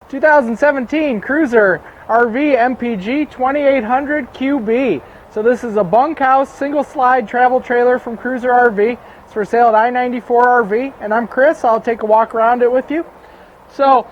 2017 Cruiser RV MPG 2800QB. So this is a bunkhouse single slide travel trailer from Cruiser RV. It's for sale at i94rv, and I'm Chris. I'll take a walk around it with you. So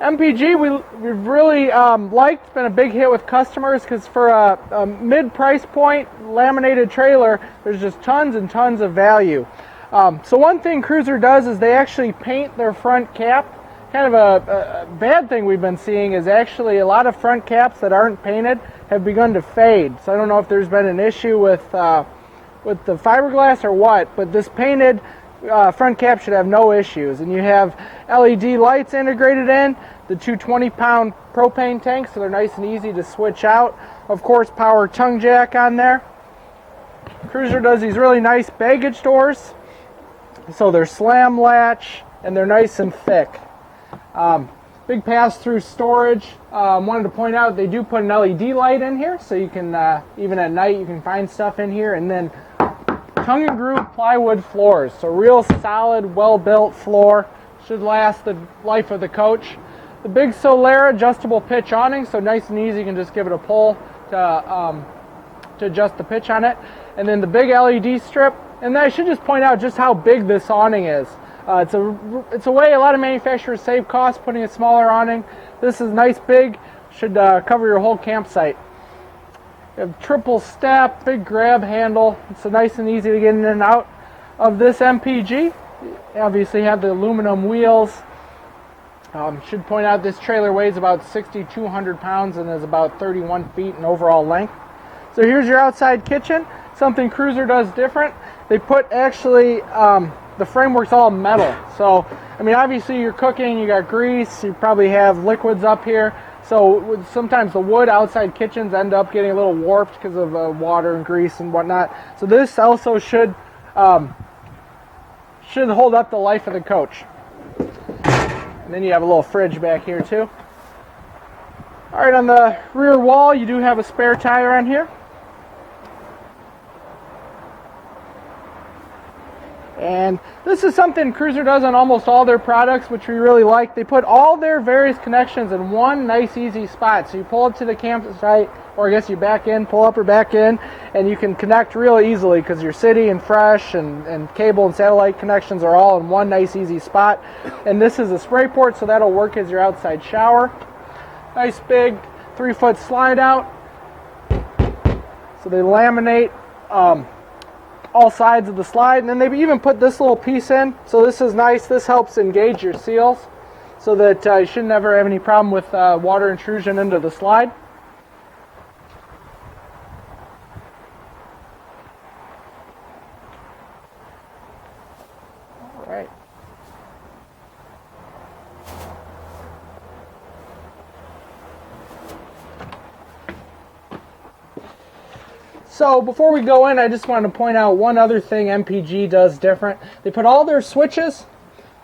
MPG we've really liked. It's been a big hit with customers because for a mid-price point laminated trailer, there's just tons and tons of value. So one thing Cruiser does is they actually paint their front cap. Kind of a bad thing we've been seeing is actually a lot of front caps that aren't painted have begun to fade. So I don't know if there's been an issue with the fiberglass or what, but this painted front cap should have no issues. And you have LED lights integrated in, the two 20-pound propane tanks, so they're nice and easy to switch out. Of course, power tongue jack on there. Cruiser does these really nice baggage doors, so they're slam latch and they're nice and thick. Big pass-through storage. Wanted to point out they do put an LED light in here, so you can even at night you can find stuff in here. And then tongue and groove plywood floors, so real solid, well-built floor. Should last the life of the coach. The big ccollier adjustable pitch awning, so nice and easy. You can just give it a pull to adjust the pitch on it. And then the big LED strip. And then I should just point out just how big this awning is. It's a way a lot of manufacturers save costs putting a smaller awning. This is nice, big, should cover your whole campsite. You have triple step, big grab handle. It's nice and easy to get in and out of this MPG. You obviously have the aluminum wheels. Should point out this trailer weighs about 6,200 pounds and is about 31 feet in overall length. So here's your outside kitchen. Something Cruiser does different. They put actually the framework's all metal. So, I mean, obviously you're cooking, you got grease, you probably have liquids up here. So sometimes the wood outside kitchens end up getting a little warped because of water and grease and whatnot. So this also should hold up the life of the coach. And then you have a little fridge back here too. All right, on the rear wall, you do have a spare tire on here. And this is something Cruiser does on almost all their products, which we really like. They put all their various connections in one nice, easy spot. So you pull up to the campsite, or I guess you back in, pull up or back in, and you can connect real easily because your city and fresh and cable and satellite connections are all in one nice, easy spot. And this is a spray port, so that'll work as your outside shower. Nice big 3-foot slide out. So they laminate all sides of the slide, and then they even put this little piece in. So this is nice. This helps engage your seals so that you should never have any problem with water intrusion into the slide. All right. So before we go in, I just wanted to point out one other thing MPG does different. They put all their switches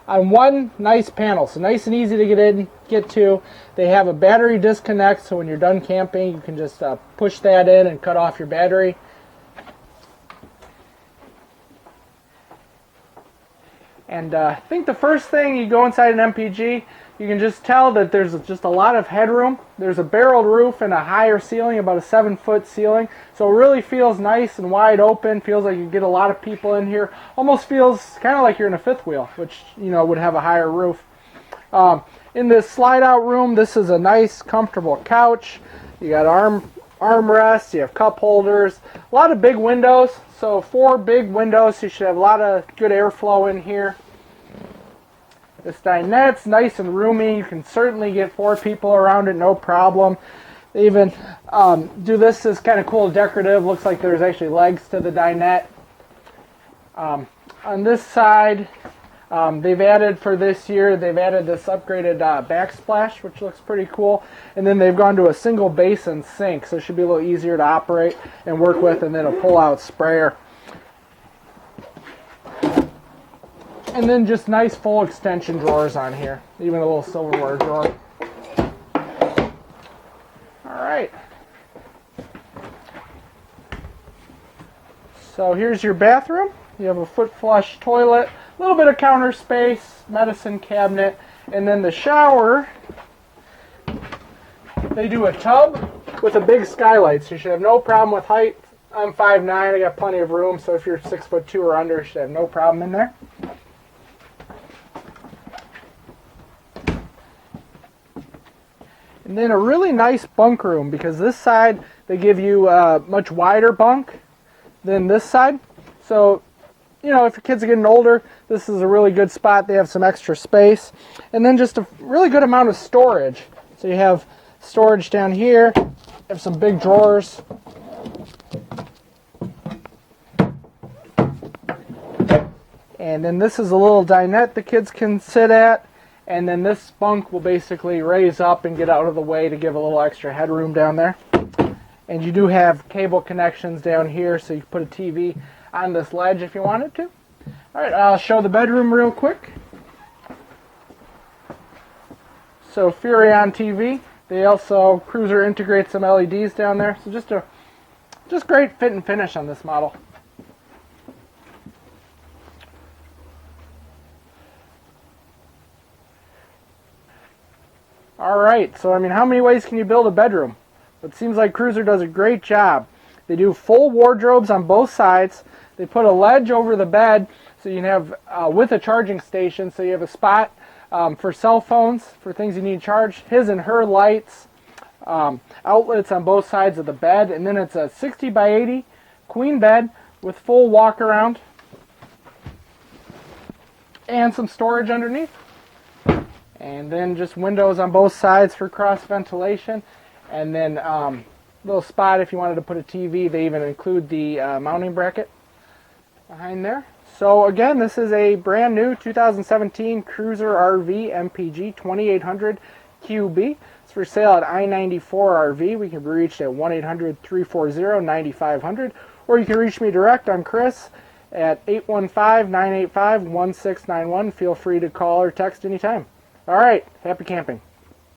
on one nice panel, so nice and easy to get to. They have a battery disconnect, so when you're done camping, you can just push that in and cut off your battery. And I think the first thing you go inside an MPG, you can just tell that there's just a lot of headroom. There's a barreled roof and a higher ceiling, about a 7-foot ceiling. So it really feels nice and wide open. Feels like you get a lot of people in here. Almost feels kind of like you're in a fifth wheel, which would have a higher roof. In this slide-out room, this is a nice, comfortable couch. You got armrests. You have cup holders. A lot of big windows. So 4 big windows. So you should have a lot of good airflow in here. This dinette's nice and roomy. You can certainly get 4 people around it, no problem. They even do this as kind of cool decorative. Looks like there's actually legs to the dinette. On this side, they've added for this year, they've added this upgraded backsplash, which looks pretty cool. And then they've gone to a single basin sink, so it should be a little easier to operate and work with, and then a pull-out sprayer. And then just nice full extension drawers on here. Even a little silverware drawer. Alright. So here's your bathroom. You have a foot flush toilet, a little bit of counter space, medicine cabinet, and then the shower They do a tub with a big skylight, so you should have no problem with height. I'm 5'9", I got plenty of room, so if you're 6'2" or under, you should have no problem in there. And then a really nice bunk room, because this side they give you a much wider bunk than this side. So, you know, if your kids are getting older, this is a really good spot. They have some extra space. And then just a really good amount of storage. So you have storage down here, you have some big drawers. And then this is a little dinette the kids can sit at. And then this bunk will basically raise up and get out of the way to give a little extra headroom down there. And you do have cable connections down here, so you can put a TV on this ledge if you wanted to. Alright, I'll show the bedroom real quick. So Fury on TV. They also, Cruiser integrates some LEDs down there. So just great fit and finish on this model. Alright, so I mean, how many ways can you build a bedroom? It seems like Cruiser does a great job. They do full wardrobes on both sides. They put a ledge over the bed so you can have, with a charging station, so you have a spot for cell phones, for things you need charged, his and her lights, outlets on both sides of the bed, and then it's a 60 by 80 queen bed with full walk around and some storage underneath. And then just windows on both sides for cross ventilation. And then little spot if you wanted to put a TV. They even include the mounting bracket behind there. So again, this is a brand new 2017 Cruiser RV MPG 2800QB. It's for sale at i94rv. We can be reached at 1-800-340-9500. Or you can reach me direct. I'm Chris at 815-985-1691. Feel free to call or text anytime. All right, happy camping.